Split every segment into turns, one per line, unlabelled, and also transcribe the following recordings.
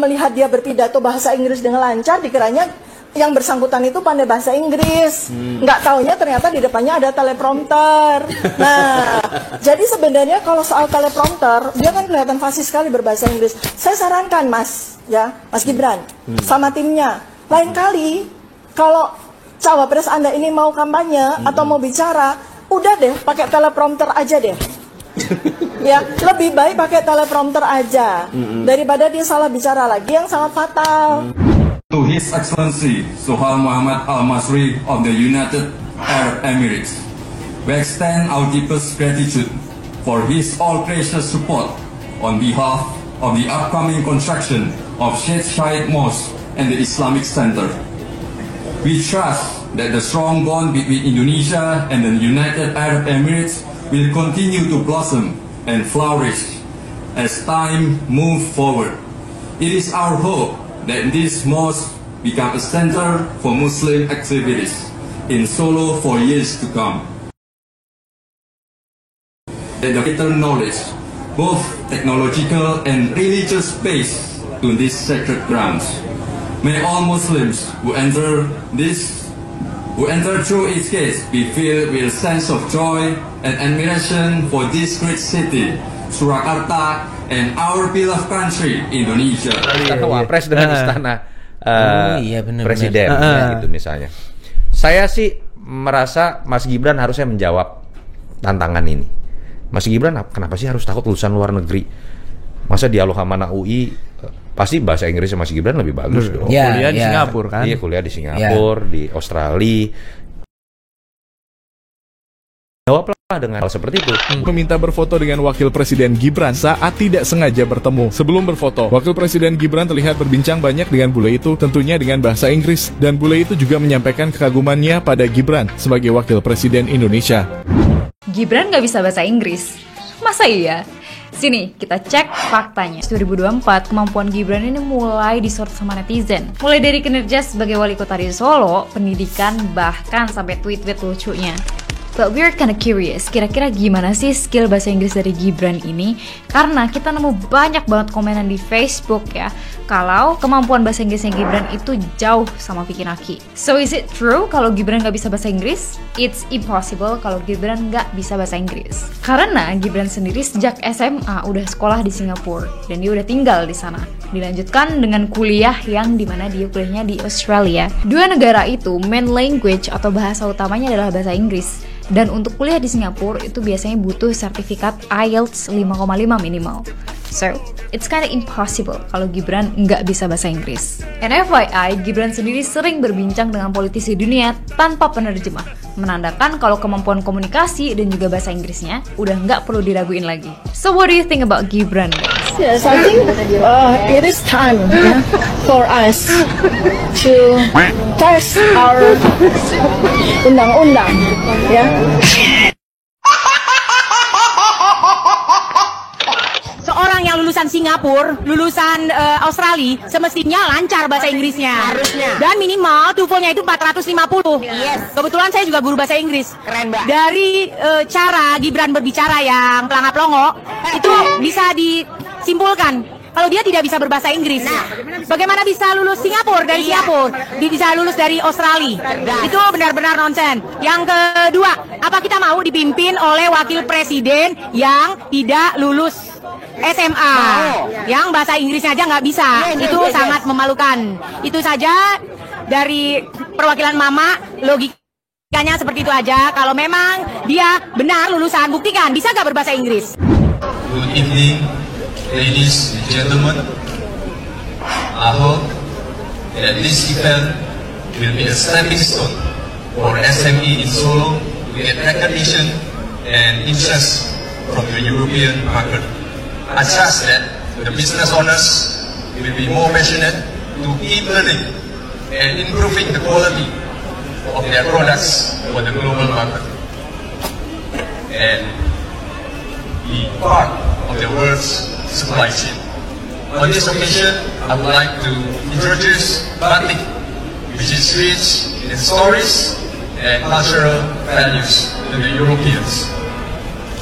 melihat dia berpidato bahasa Inggris dengan lancar, dikiranya yang bersangkutan itu pandai bahasa Inggris. Nggak taunya ternyata di depannya ada teleprompter. Nah, jadi sebenarnya kalau soal teleprompter, dia kan kelihatan fasih sekali berbahasa Inggris. Saya sarankan Mas Gibran, sama timnya, lain kali kalau cawapres Anda ini mau kampanye atau mau bicara, udah deh pakai teleprompter aja deh. Ya, lebih baik pakai teleprompter aja daripada dia salah bicara lagi yang sangat fatal.
To His Excellency Sohail Muhammad Al-Masri of the United Arab Emirates, we extend our deepest gratitude for his all-gracious support on behalf of the upcoming construction of Sheikh Zayed Mosque and the Islamic Center. We trust that the strong bond between Indonesia and the United Arab Emirates will continue to blossom and flourish as time moves forward. It is our hope that this mosque become a center for Muslim activities in Solo for years to come. That the greater knowledge, both technological and religious base to these sacred grounds. May all Muslims who enter through its gates be filled with a sense of joy and admiration for this great city, Surakarta, and our beloved country, Indonesia.
Istana Wapres dengan istana
bener,
presiden, gitu misalnya. Saya sih merasa Mas Gibran harusnya menjawab tantangan ini. Mas Gibran kenapa sih harus takut lulusan luar negeri? Masa dialog sama anak UI, pasti bahasa Inggrisnya Mas Gibran lebih bagus dong.
Kuliah di Singapura kan?
Iya, kuliah di Singapura, di Australia. Jawablah dengan hal seperti itu.
Meminta berfoto dengan Wakil Presiden Gibran saat tidak sengaja bertemu. Sebelum berfoto, Wakil Presiden Gibran terlihat berbincang banyak dengan bule itu, tentunya dengan bahasa Inggris. Dan bule itu juga menyampaikan kekagumannya pada Gibran sebagai Wakil Presiden Indonesia.
Gibran nggak bisa bahasa Inggris? Masa iya? Sini, kita cek faktanya. 2024, kemampuan Gibran ini mulai disorot sama netizen. Mulai dari kinerja sebagai wali kota di Solo, pendidikan, bahkan sampai tweet-tweet lucunya. But we're kinda curious, kira-kira gimana sih skill bahasa Inggris dari Gibran ini? Karena kita nemu banyak banget komenan di Facebook ya, kalau kemampuan bahasa Inggrisnya Gibran itu jauh sama Vicky Naki. So is it true kalau Gibran nggak bisa bahasa Inggris? It's impossible kalau Gibran nggak bisa bahasa Inggris. Karena Gibran sendiri sejak SMA udah sekolah di Singapura dan dia udah tinggal di sana. Dilanjutkan dengan kuliah yang dimana dia kuliahnya di Australia. Dua negara itu main language atau bahasa utamanya adalah bahasa Inggris. Dan untuk kuliah di Singapura itu biasanya butuh sertifikat IELTS 5,5 minimal. So, it's kinda impossible kalau Gibran nggak bisa bahasa Inggris. And FYI, Gibran sendiri sering berbincang dengan politisi dunia tanpa penerjemah, menandakan kalau kemampuan komunikasi dan juga bahasa Inggrisnya udah nggak perlu diraguin lagi. So, what do you think about Gibran, guys?
Yes, I think it is time for us to test our undang-undang, ya.
Seorang yang lulusan Singapura, lulusan Australia, semestinya lancar bahasa Inggrisnya. Harusnya. Dan minimal TOEFL-nya itu 450. Yes. Kebetulan saya juga guru bahasa Inggris. Keren, Mbak. Dari cara Gibran berbicara yang pelangap-longo, itu bisa disimpulkan kalau dia tidak bisa berbahasa Inggris. Bagaimana bisa lulus Singapura dari Singapura? Dia bisa lulus dari Australia. Itu benar-benar nonsen. Yang kedua, apa kita mau dipimpin oleh wakil presiden yang tidak lulus SMA, yang bahasa Inggrisnya aja nggak bisa? Itu sangat memalukan. Itu saja dari perwakilan Mama, logikanya seperti itu aja. Kalau memang dia benar lulusan, buktikan. Bisa nggak berbahasa Inggris?
Good evening, ladies and gentlemen. I hope that this event will be a stepping stone for SME in Solo to get recognition and interest from the European market. I trust that the business owners will be more passionate to keep learning and improving the quality of their products for the global market and be part of the world's supply chain. On this occasion, I would like to introduce Batik, which is rich in stories and cultural values to the Europeans.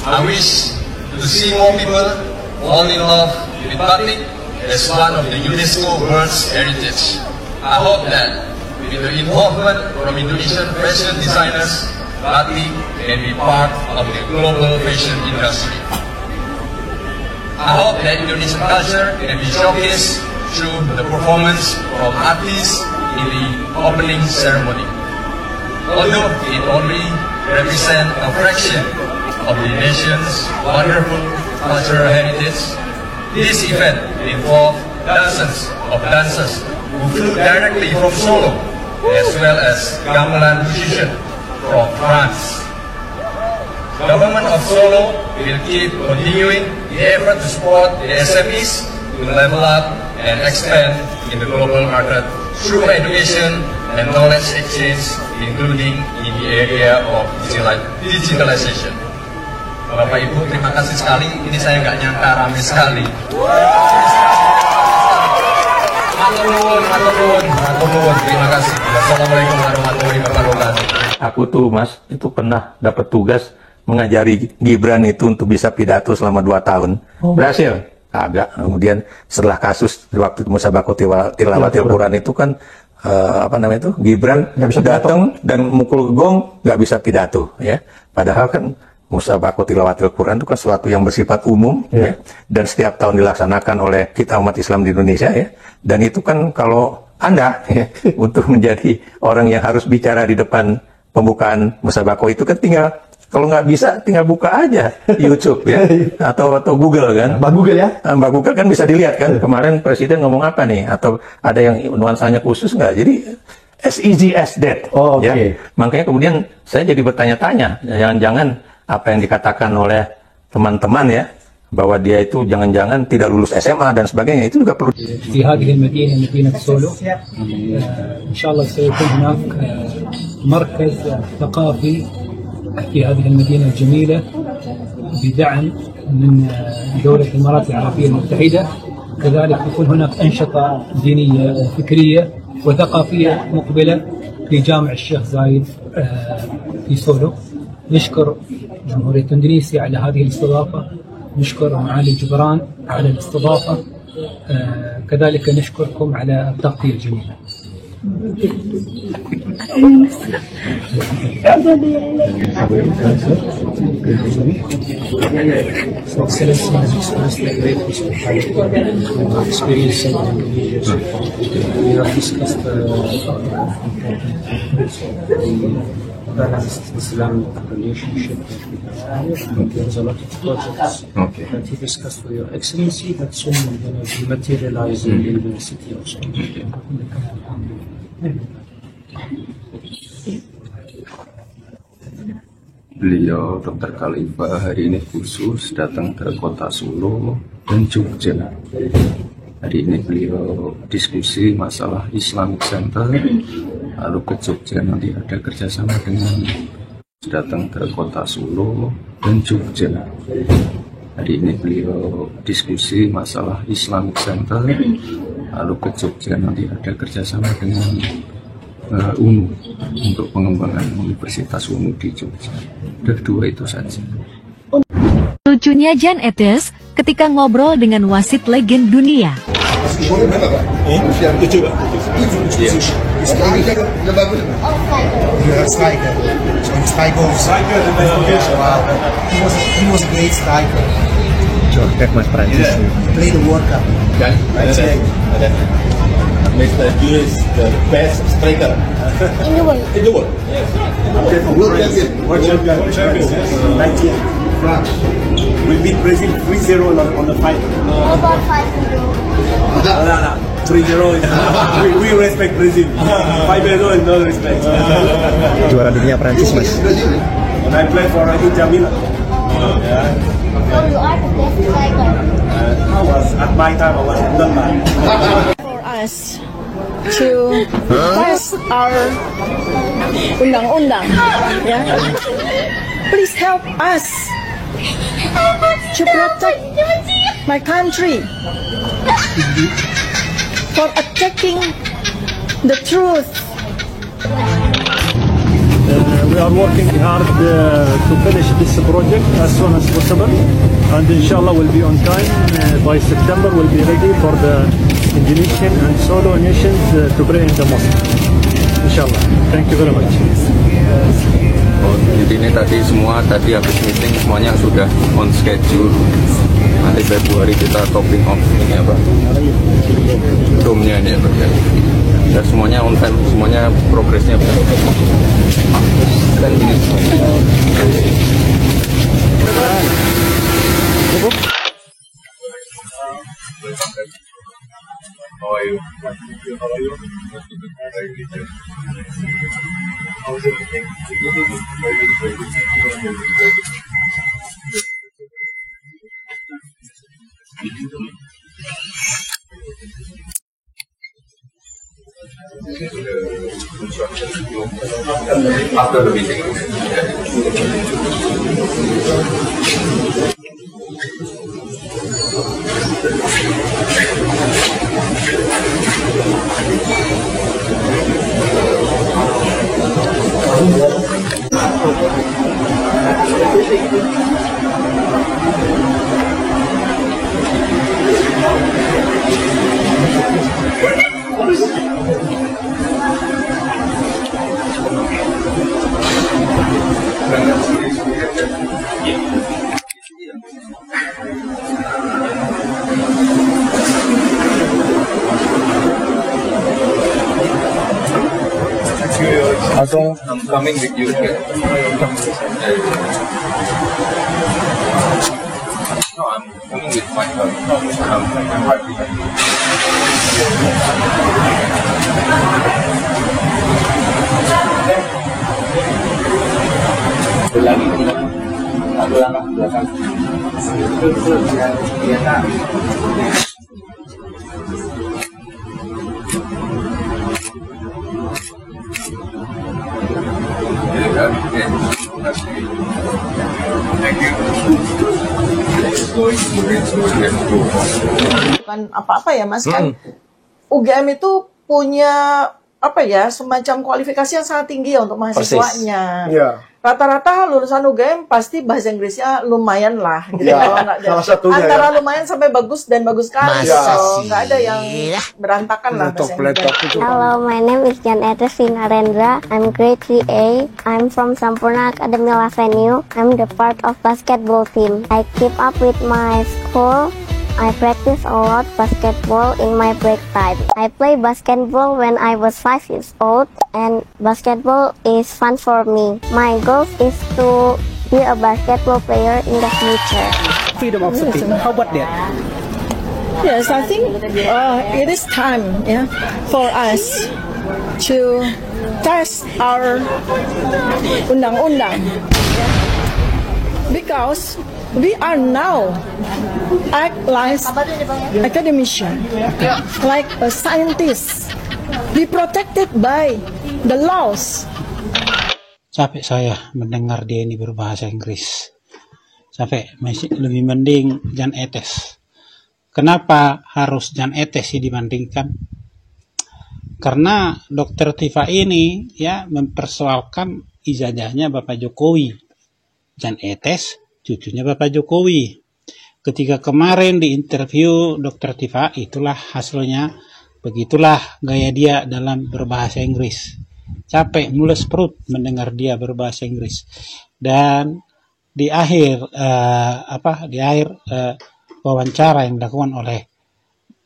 I wish to see more people fall in love with Batik as one of the UNESCO World Heritage. I hope that with the involvement from Indonesian fashion designers, batik can be part of the global fashion industry. I hope that Indonesian culture can be showcased through the performance from artists in the opening ceremony. Although it only represents a fraction of the nation's wonderful cultural heritage, this event involved dozens of dancers who flew directly from Solo, as well as gamelan musicians from France. Government of Solo will keep continuing the effort to support the SMEs to level up and expand in the global market through education and knowledge exchange, including in the area of digitalization. Bapak Ibu, terima kasih sekali. Ini saya nggak nyangka ramai sekali. Matur nuwun. Terima kasih. Wassalamualaikum warahmatullahi wabarakatuh.
Aku tuh Mas, itu pernah dapat tugas mengajari Gibran itu untuk bisa pidato selama 2 tahun. Berhasil? Agak. Kemudian setelah kasus waktu Musabaqah Tilawatil Quran itu kan Gibran datang dan mukul gong nggak bisa pidato ya. Padahal kan Musabaqah Tilawatil Quran itu kan sesuatu yang bersifat umum ya, dan setiap tahun dilaksanakan oleh kita umat Islam di Indonesia ya. Dan itu kan kalau Anda ya, untuk menjadi orang yang harus bicara di depan pembukaan Musabaqah itu kan tinggal, kalau nggak bisa tinggal buka aja YouTube ya atau Google kan. Mbak Google ya? Mbak Google kan bisa dilihat kan kemarin Presiden ngomong apa nih, atau ada yang nuansanya khusus nggak. Jadi as easy as that. Ya. Makanya kemudian saya jadi bertanya-tanya, jangan-jangan apa yang dikatakan oleh teman-teman ya, bahwa dia itu jangan-jangan tidak lulus SMA dan sebagainya, itu juga perlu.
في هذه المدينة مدينة سولو إن شاء الله سيكون هناك مركز ثقافي في هذه المدينة الجميلة بدعم من دولة الإمارات العربية المتحدة. كذلك يكون هناك أنشطة دينية وفكرية وثقافية مقبلة في جامع الشيخ زايد في سولو. نشكر جمهورية إندونيسيا على هذه الاستضافة، نشكر معالي جبران على الاستضافة، كذلك نشكركم على التغطية الجميلة. Balanced Islamic relationship. There's a lot of projects that you discussed with Your Excellency that soon are going to be materializing in the city also.
Beliau Dr. Khalifah hari ini khusus datang ke kota Solo dan Jogja. Hari ini beliau diskusi masalah Islamic Center, lalu ke Jogja nanti ada kerjasama dengan datang ke kota Solo dan Jogja. Hari ini beliau diskusi masalah Islamic Center, lalu ke Jogja nanti ada kerjasama dengan UNU untuk pengembangan Universitas UNU di Jogja. Udah 2 itu saja.
Lucunya Jan Etes ketika ngobrol dengan wasit legend dunia.
He was a great striker. Mas Prancis. Played the World Cup.
Mr. Jules, the best striker
In the world.
in the world. Yes.
World champion. 19. France. We beat Brazil 3-0 on the final.
About 5-0.
No. 3-0. We respect Brazil. 5-0 is no respect.
Juara dunia Prancis, Mas.
When I play for Inter Milan.
So you are the best striker.
At my time, I was number.
For us to pass our undang-undang, yeah. Please help us to protect my country for attacking the truth.
We are working hard to finish this project as soon as possible, and inshallah we'll be on time. By September we'll be ready for the Indonesian and Solo nations to pray in the mosque. Inshallah. Thank you very much.
Oh, intinya tadi habis meeting semuanya sudah on schedule. Nanti Februari kita topping off ini apa? Dome-nya ini apa ya? Ya semuanya on time, semuanya progresnya benar. Dan ini after the meeting. Also, I'm coming with you here. No, I'm coming with my I'm happy. Satu langkah belakang.
Bukan apa-apa ya Mas, kan UGM itu punya apa ya, semacam kualifikasi yang sangat tinggi ya untuk mahasiswanya. Rata-rata lulusan UGM pasti bahasa Inggrisnya lumayan lah gitu. Kalau nggak
salah satunya
antara
ya.
lumayan sampai bagus dan bagus sekali. Nggak ada yang berantakan lah bahasa Inggris.
Hello, my name is Jan Etes Sinarendra. I'm grade 3A. I'm from Sampurna Academy Avenue. I'm the part of basketball team. I keep up with my school. I practice a lot basketball in my break time. I play basketball when I was 5 years old, and basketball is fun for me. My goal is to be a basketball player in the future.
Freedom of speech. How about that?
Yes, I think it is time, yeah, for us to test our undang-undang, because we are now act like academician, like a scientist. Be protected by the laws.
Capek saya mendengar dia ini berbahasa Inggris. Capek, masih lebih mending Jan Etes. Kenapa harus Jan Etes sih dibandingkan? Karena Dr. Tifa ini ya mempersoalkan ijazahnya Bapak Jokowi. Jan Etes cucunya Bapak Jokowi. Ketika kemarin di interview Dr. Tifa, itulah hasilnya. Begitulah gaya dia dalam berbahasa Inggris. Capek, mules perut mendengar dia berbahasa Inggris. Dan di akhir wawancara yang dilakukan oleh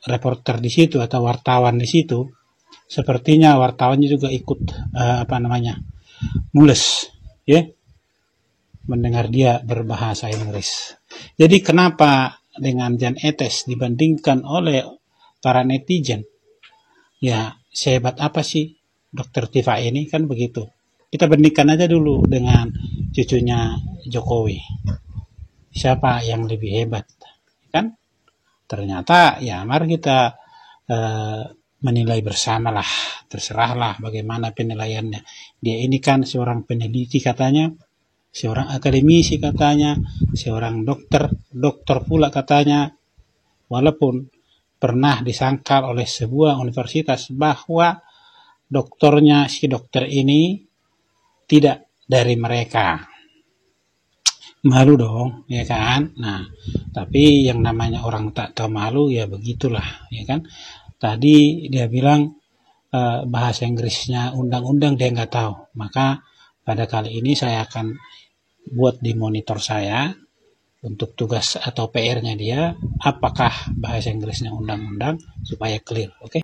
reporter di situ atau wartawan di situ, sepertinya wartawannya juga ikut mules, ya, mendengar dia berbahasa Inggris. Jadi kenapa dengan Jan Etes dibandingkan oleh para netizen? Ya, sehebat apa sih Dr. Tifa ini, kan begitu. Kita bandingkan aja dulu dengan cucunya Jokowi. Siapa yang lebih hebat? Kan? Ternyata ya mari kita menilai bersama lah. Terserahlah bagaimana penilaiannya. Dia ini kan seorang peneliti katanya, seorang akademisi katanya, seorang dokter pula katanya. Walaupun pernah disangkal oleh sebuah universitas bahwa dokternya si dokter ini tidak dari mereka. Malu dong, ya kan? Nah, tapi yang namanya orang tak tahu malu ya begitulah, ya kan? Tadi dia bilang bahasa Inggrisnya undang-undang dia nggak tahu. Maka pada kali ini saya akan buat di monitor saya untuk tugas atau PR-nya dia, apakah bahasa Inggrisnya undang-undang supaya clear, oke?